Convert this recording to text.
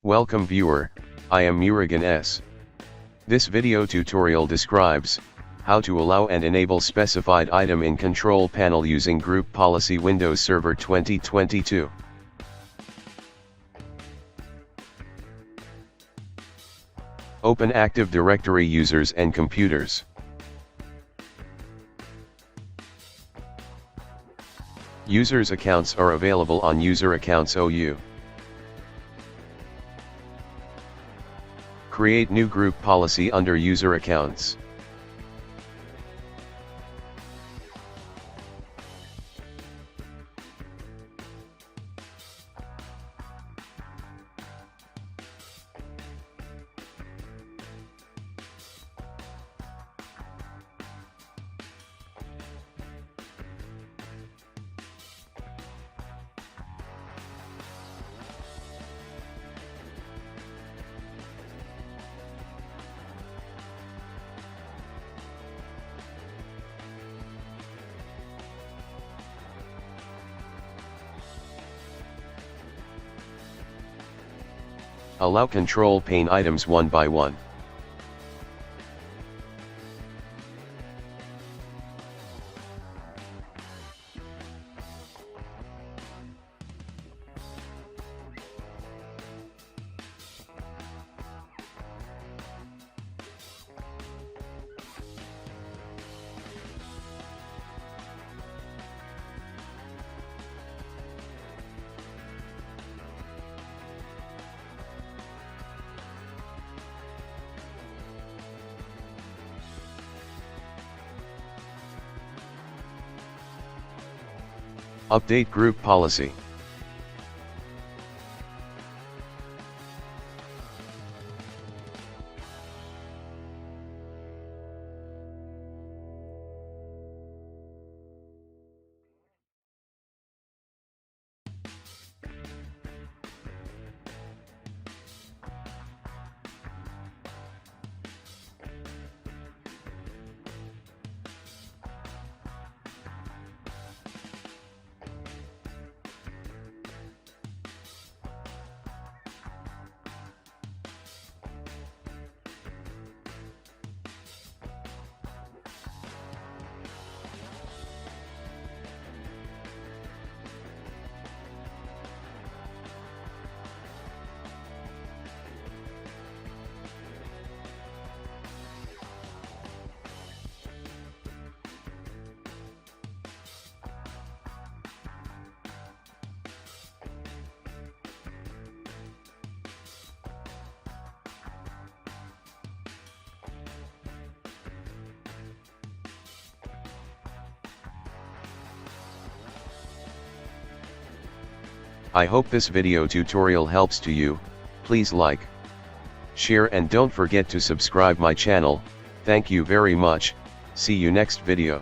Welcome viewer, I am Murugan S. This video tutorial describes how to allow and enable specified item in control panel using Group Policy Windows Server 2022. Open Active Directory users and computers. Users accounts are available on User Accounts OU. Create new group policy under User Accounts. Allow control pane items one by one. Update group policy. I hope this video tutorial helps to you. Please like, share and don't forget to subscribe my channel. Thank you very much. See you next video.